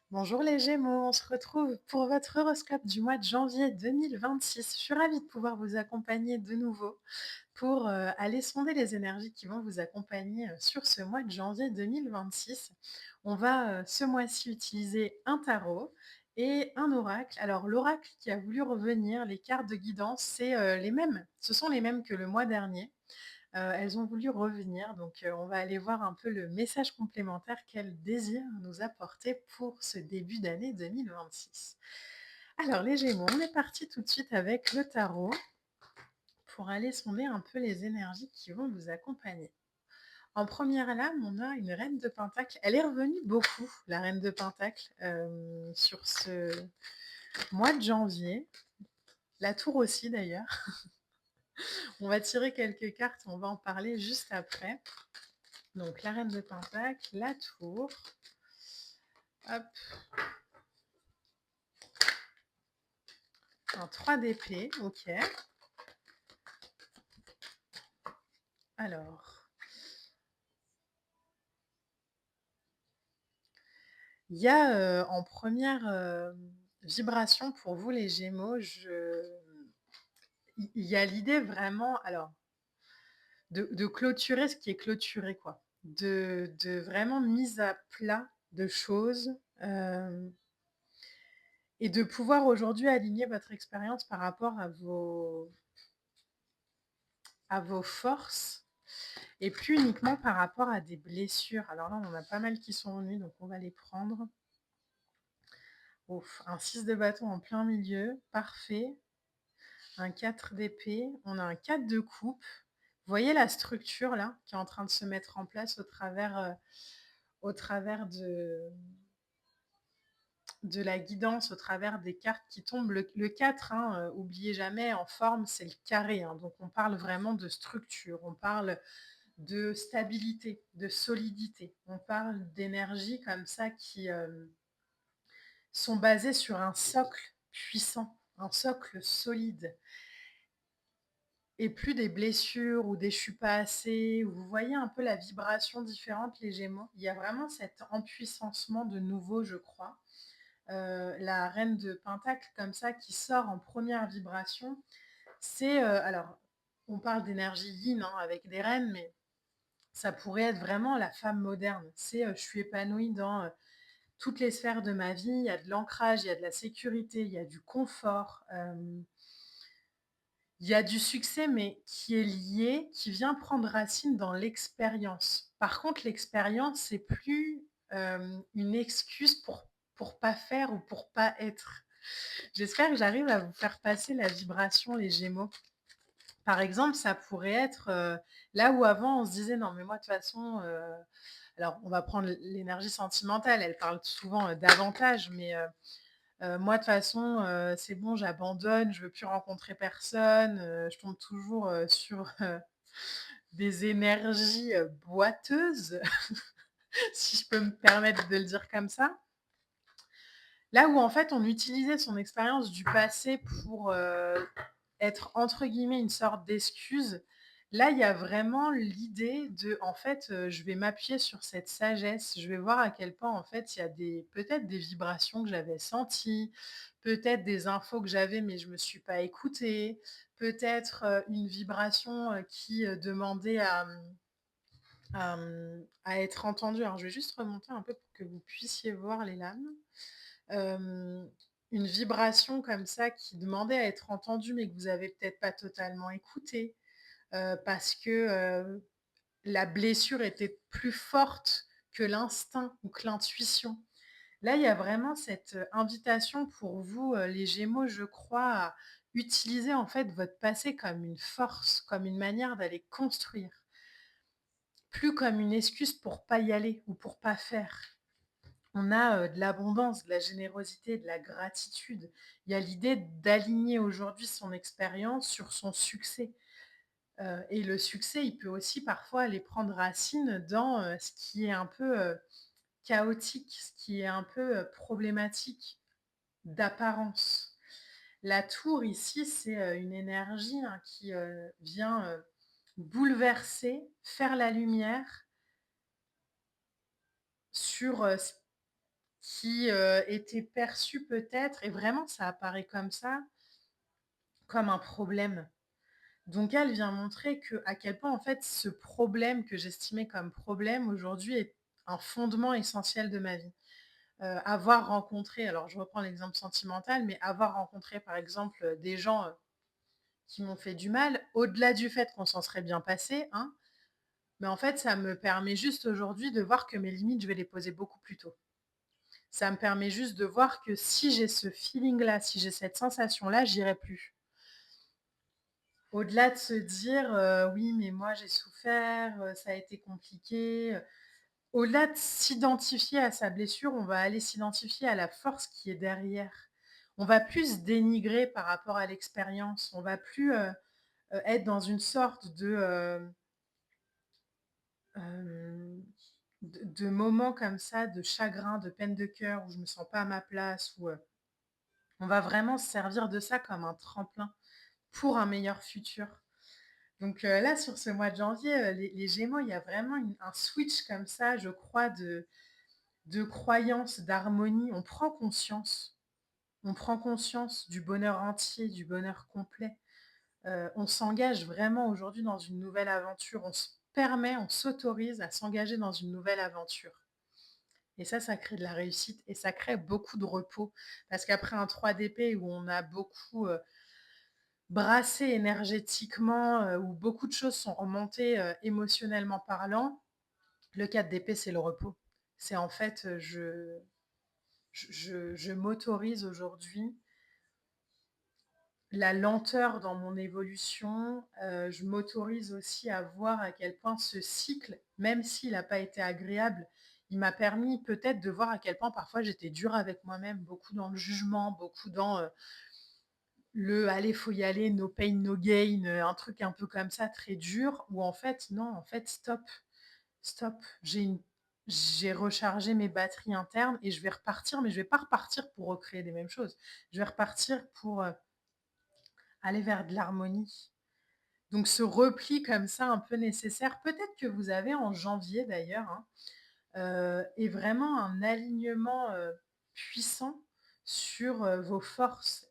Bonjour les Gémeaux, on se retrouve pour votre horoscope du mois de janvier 2026. Je suis ravie de pouvoir vous accompagner de nouveau pour aller sonder les énergies qui vont vous accompagner sur ce mois de janvier 2026. On va ce mois-ci utiliser un tarot et un oracle. Alors l'oracle qui a voulu revenir, les cartes de guidance, c'est les mêmes. Ce sont les mêmes que le mois dernier. Elles ont voulu revenir, donc on va aller voir un peu le message complémentaire qu'elles désirent nous apporter pour ce début d'année 2026. Alors les Gémeaux, on est parti tout de suite avec le tarot pour aller sonder un peu les énergies qui vont vous accompagner. En première lame, on a une reine de pentacle. Elle est revenue beaucoup, la reine de pentacle, sur ce mois de janvier. La tour aussi d'ailleurs. On va tirer quelques cartes, on va en parler juste après. Donc la reine de pentacle, la tour, hop, un 3 d'épée, ok. Alors, il y a en première vibration pour vous les Gémeaux, il y a l'idée vraiment, alors, de clôturer ce qui est clôturé, quoi. De vraiment mise à plat de choses et de pouvoir aujourd'hui aligner votre expérience par rapport à vos forces et plus uniquement par rapport à des blessures. Alors là, on en a pas mal qui sont venus, donc on va les prendre. Ouf, un 6 de bâton en plein milieu, parfait. Un 4 d'épée, on a un 4 de coupe. Vous voyez la structure là qui est en train de se mettre en place au travers de la guidance, au travers des cartes qui tombent. Le 4, hein, oubliez jamais, en forme, c'est le carré, hein. Donc on parle vraiment de structure, on parle de stabilité, de solidité. On parle d'énergie comme ça qui sont basées sur un socle puissant, un socle solide. Et plus des blessures ou des «je suis pas assez», vous voyez un peu la vibration différente, les Gémeaux. Il y a vraiment cet empuissancement de nouveau, je crois. La reine de pentacle comme ça qui sort en première vibration, c'est, alors on parle d'énergie yin, hein, avec des reines, mais ça pourrait être vraiment la femme moderne. C'est, je suis épanouie dans, toutes les sphères de ma vie. Il y a de l'ancrage, il y a de la sécurité, il y a du confort, il y a du succès, mais qui est lié, qui vient prendre racine dans l'expérience. Par contre, l'expérience, c'est plus une excuse pour pas faire ou pour pas être. J'espère que j'arrive à vous faire passer la vibration, les Gémeaux. Par exemple, ça pourrait être là où avant on se disait non mais moi de toute façon, alors on va prendre l'énergie sentimentale, elle parle souvent davantage, mais moi, de toute façon, c'est bon, j'abandonne, je veux plus rencontrer personne, je tombe toujours, sur, des énergies, boiteuses, si je peux me permettre de le dire comme ça. Là où en fait, on utilisait son expérience du passé pour, être entre guillemets «une sorte d'excuse», là, il y a vraiment l'idée de, en fait, je vais m'appuyer sur cette sagesse, je vais voir à quel point, en fait, il y a des peut-être des vibrations que j'avais senties, peut-être des infos que j'avais mais je me suis pas écoutée, peut-être, une vibration, qui, demandait à être entendue. Alors je vais juste remonter un peu pour que vous puissiez voir les lames. Hem, une vibration comme ça qui demandait à être entendue, mais que vous avez peut-être pas totalement écoutée, parce que, la blessure était plus forte que l'instinct ou que l'intuition. Là, il y a vraiment cette, invitation pour vous, les Gémeaux, je crois, à utiliser en fait votre passé comme une force, comme une manière d'aller construire, plus comme une excuse pour pas y aller ou pour pas faire. On a, de l'abondance, de la générosité, de la gratitude. Il y a l'idée d'aligner aujourd'hui son expérience sur son succès, et le succès, il peut aussi parfois aller prendre racine dans, ce qui est un peu, chaotique, ce qui est un peu, problématique d'apparence. La tour ici, c'est, une énergie, hein, qui, vient, bouleverser, faire la lumière sur, qui, était perçu peut-être et vraiment ça apparaît comme ça, comme un problème. Donc elle vient montrer que à quel point en fait ce problème que j'estimais comme problème aujourd'hui est un fondement essentiel de ma vie. Avoir rencontré, alors je reprends l'exemple sentimental, mais avoir rencontré par exemple, des gens, qui m'ont fait du mal, au-delà du fait qu'on s'en serait bien passé, hein, mais en fait ça me permet juste aujourd'hui de voir que mes limites, je vais les poser beaucoup plus tôt. Ça me permet juste de voir que si j'ai ce feeling-là, si j'ai cette sensation-là, j'irai plus. Au-delà de se dire, «Oui, mais moi j'ai souffert, ça a été compliqué», au-delà de s'identifier à sa blessure, on va aller s'identifier à la force qui est derrière. On va plus se dénigrer par rapport à l'expérience. On va plus, être dans une sorte de, hem, de moments comme ça, de chagrin, de peine de cœur où je me sens pas à ma place, où, on va vraiment se servir de ça comme un tremplin pour un meilleur futur. Donc là, sur ce mois de janvier, les Gémeaux, il y a vraiment un switch comme ça, je crois, de croyance, d'harmonie. On prend conscience du bonheur entier, du bonheur complet. On s'engage vraiment aujourd'hui dans une nouvelle aventure. On se permet, on s'autorise à s'engager dans une nouvelle aventure. Et ça crée de la réussite et ça crée beaucoup de repos. Parce qu'après un 3 d'épée où on a beaucoup brassé énergétiquement, où beaucoup de choses sont remontées émotionnellement parlant, le 4 d'épée, c'est le repos. C'est en fait, je m'autorise aujourd'hui la lenteur dans mon évolution. Je m'autorise aussi à voir à quel point ce cycle, même s'il n'a pas été agréable, il m'a permis peut-être de voir à quel point parfois j'étais dure avec moi-même, beaucoup dans le jugement, beaucoup dans le allez, faut y aller, no pain, no gain, un truc un peu comme ça, très dur, où en fait, non, en fait, stop, stop. J'ai rechargé mes batteries internes et je vais repartir, mais je vais pas repartir pour recréer les mêmes choses. Je vais repartir pour aller vers de l'harmonie. Donc ce repli comme ça, un peu nécessaire, peut-être que vous avez en janvier d'ailleurs, hein, est vraiment un alignement puissant sur vos forces.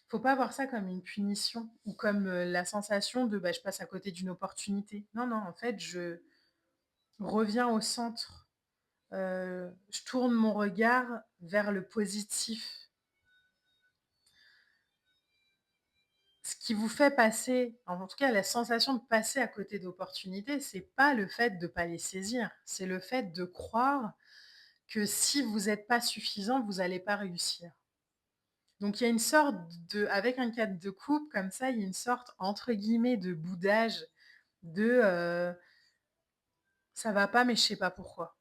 Faut pas voir ça comme une punition ou comme la sensation de bah, je passe à côté d'une opportunité. Non, non, en fait, je reviens au centre. Je tourne mon regard vers le positif. Ce qui vous fait passer, en tout cas la sensation de passer à côté d'opportunités, c'est pas le fait de pas les saisir, c'est le fait de croire que si vous êtes pas suffisant, vous allez pas réussir. Donc il y a une sorte de avec un cadre de coupe comme ça, il y a une sorte entre guillemets «de boudage» de, «Ça va pas mais je sais pas pourquoi».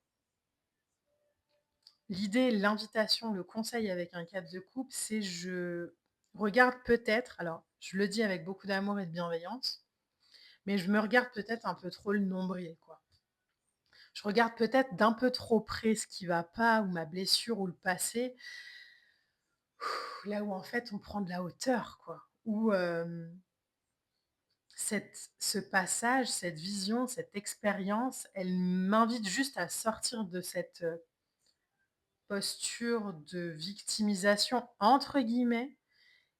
L'idée, l'invitation, le conseil avec un cadre de coupe, c'est je regarde peut-être, alors je le dis avec beaucoup d'amour et de bienveillance, mais je me regarde peut-être un peu trop le nombril, quoi. Je regarde peut-être d'un peu trop près ce qui va pas ou ma blessure ou le passé, là où en fait on prend de la hauteur, quoi. Où, ce passage, cette vision, cette expérience, elle m'invite juste à sortir de cette, posture de «victimisation» entre guillemets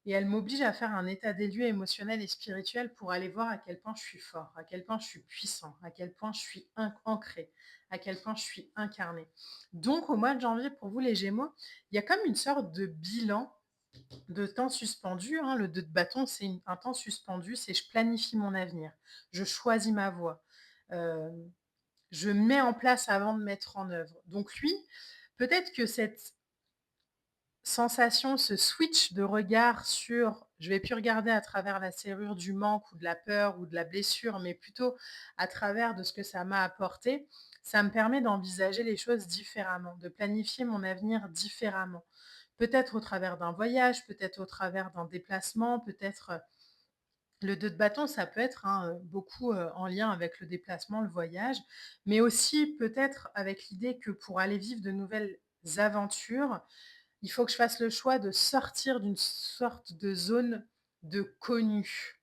et elle m'oblige à faire un état des lieux émotionnel et spirituel pour aller voir à quel point je suis fort, à quel point je suis puissant, à quel point je suis ancré, à quel point je suis incarné. Donc au mois de janvier, pour vous les Gémeaux, il y a comme une sorte de bilan de temps suspendu, hein. Le 2 de bâton, c'est un temps suspendu, c'est je planifie mon avenir, je choisis ma voie, euh, je mets en place avant de mettre en œuvre. Donc lui, peut-être que cette sensation, ce switch de regard sur je vais plus regarder à travers la serrure du manque ou de la peur ou de la blessure, mais plutôt à travers de ce que ça m'a apporté, ça me permet d'envisager les choses différemment, de planifier mon avenir différemment. Peut-être au travers d'un voyage, peut-être au travers d'un déplacement, peut-être le 2 de bâton, ça peut être hein, beaucoup en lien avec le déplacement, le voyage, mais aussi peut-être avec l'idée que pour aller vivre de nouvelles aventures, il faut que je fasse le choix de sortir d'une sorte de zone de connu.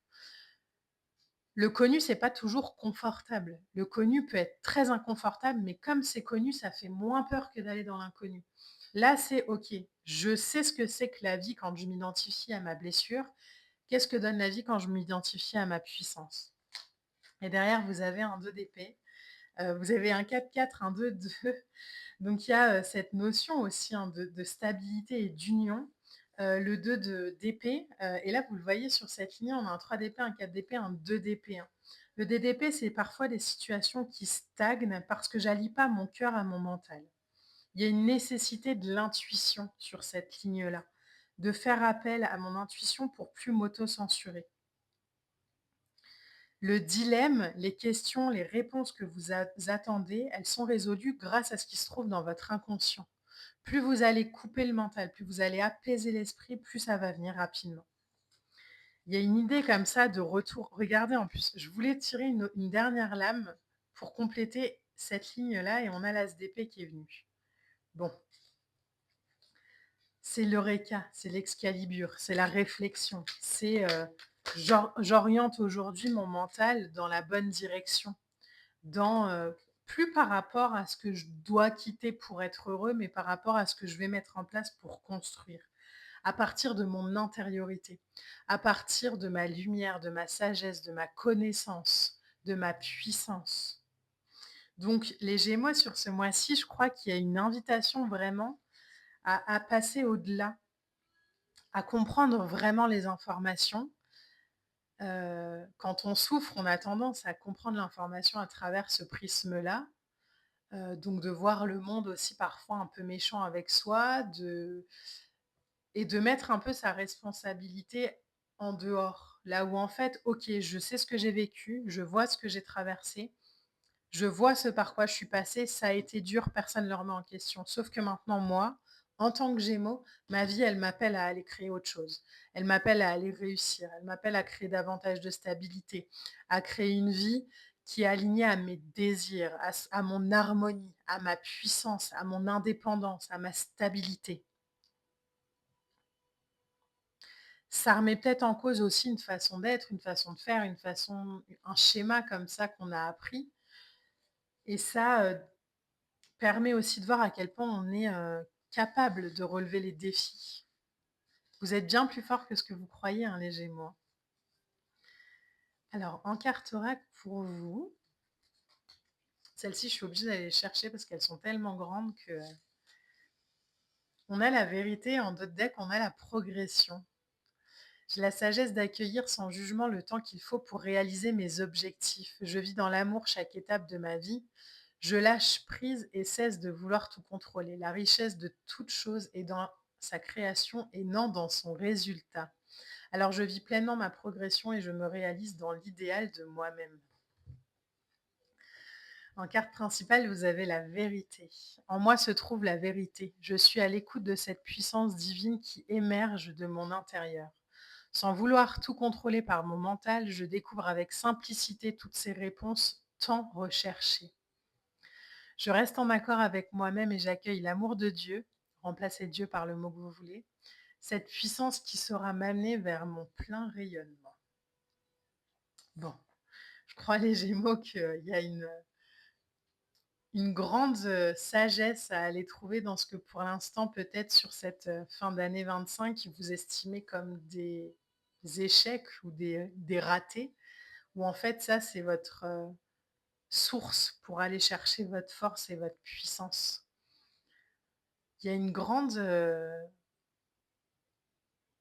Le connu, c'est pas toujours confortable. Le connu peut être très inconfortable, mais comme c'est connu, ça fait moins peur que d'aller dans l'inconnu. Là, c'est OK, je sais ce que c'est que la vie quand je m'identifie à ma blessure. Qu'est-ce que donne la vie quand je m'identifie à ma puissance? Et derrière, vous avez un 2 d'épée, vous avez un 4-4, un 2-2. Donc il y a, cette notion aussi, hein, de stabilité et d'union. Le 2 d'épée, et là, vous le voyez sur cette ligne, on a un 3 d'épée, un 4 d'épée, un 2 d'épée, hein. Le dé d'épée, c'est parfois des situations qui stagnent parce que j'allie pas mon cœur à mon mental. Il y a une nécessité de l'intuition sur cette ligne-là, de faire appel à mon intuition pour plus m'auto-censurer. Le dilemme, les questions, les réponses que vous attendez, elles sont résolues grâce à ce qui se trouve dans votre inconscient. Plus vous allez couper le mental, plus vous allez apaiser l'esprit, plus ça va venir rapidement. Il y a une idée comme ça de retour. Regardez, en plus, je voulais tirer une dernière lame pour compléter cette ligne-là et on a l'as d'épée qui est venu. Bon, c'est l'Eureka, c'est l'Excalibur, c'est la réflexion. C'est j'oriente aujourd'hui mon mental dans la bonne direction, dans plus par rapport à ce que je dois quitter pour être heureux, mais par rapport à ce que je vais mettre en place pour construire, à partir de mon intériorité, à partir de ma lumière, de ma sagesse, de ma connaissance, de ma puissance. Donc les Gémeaux sur ce mois-ci, je crois qu'il y a une invitation vraiment à passer au-delà, à comprendre vraiment les informations. Quand on souffre, on a tendance à comprendre l'information à travers ce prisme-là, donc de voir le monde aussi parfois un peu méchant avec soi, et de mettre un peu sa responsabilité en dehors. Là où en fait, OK, je sais ce que j'ai vécu, je vois ce que j'ai traversé, je vois ce par quoi je suis passée, ça a été dur, personne ne le remet en question. Sauf que maintenant, moi, en tant que Gémeaux, ma vie, elle m'appelle à aller créer autre chose. Elle m'appelle à aller réussir. Elle m'appelle à créer davantage de stabilité, à créer une vie qui est alignée à mes désirs, à mon harmonie, à ma puissance, à mon indépendance, à ma stabilité. Ça remet peut-être en cause aussi une façon d'être, une façon de faire, un schéma comme ça qu'on a appris. Et ça, permet aussi de voir à quel point on est, capable de relever les défis. Vous êtes bien plus fort que ce que vous croyez, hein, les Gémeaux. Alors, en carte oracle pour vous, celles-ci, je suis obligée d'aller les chercher parce qu'elles sont tellement grandes que on a la vérité, en d'autres decks, on a la progression. J'ai la sagesse d'accueillir sans jugement le temps qu'il faut pour réaliser mes objectifs. Je vis dans l'amour chaque étape de ma vie. Je lâche prise et cesse de vouloir tout contrôler. La richesse de toute chose est dans sa création et non dans son résultat. Alors je vis pleinement ma progression et je me réalise dans l'idéal de moi-même. En carte principale, vous avez la vérité. En moi se trouve la vérité. Je suis à l'écoute de cette puissance divine qui émerge de mon intérieur. Sans vouloir tout contrôler par mon mental, je découvre avec simplicité toutes ces réponses tant recherchées. Je reste en accord avec moi-même et j'accueille l'amour de Dieu, remplacez Dieu par le mot que vous voulez, cette puissance qui saura m'amener vers mon plein rayonnement. Bon, je crois les Gémeaux qu'il y a une grande sagesse à aller trouver dans ce que pour l'instant, peut-être sur cette fin d'année 25, vous estimez comme des échecs ou des ratés, où en fait ça, c'est votre source pour aller chercher votre force et votre puissance. Il y a une grande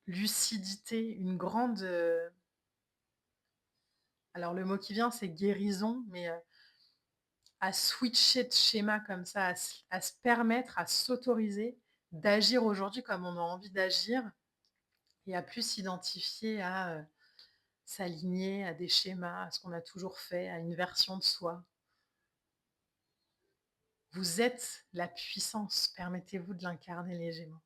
lucidité, une grande, alors le mot qui vient, c'est guérison, mais à switcher de schéma comme ça, à se permettre, à s'autoriser d'agir aujourd'hui comme on a envie d'agir et à plus s'identifier à s'aligner à des schémas, à ce qu'on a toujours fait, à une version de soi. Vous êtes la puissance, permettez-vous de l'incarner les Gémeaux.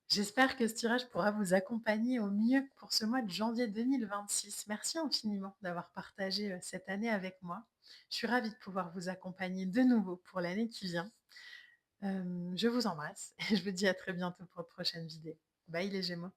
J'espère que ce tirage pourra vous accompagner au mieux pour ce mois de janvier 2026. Merci infiniment d'avoir partagé cette année avec moi. Je suis ravie de pouvoir vous accompagner de nouveau pour l'année qui vient. Je vous embrasse et je vous dis à très bientôt pour de prochaines vidéos. Bye les Gémeaux.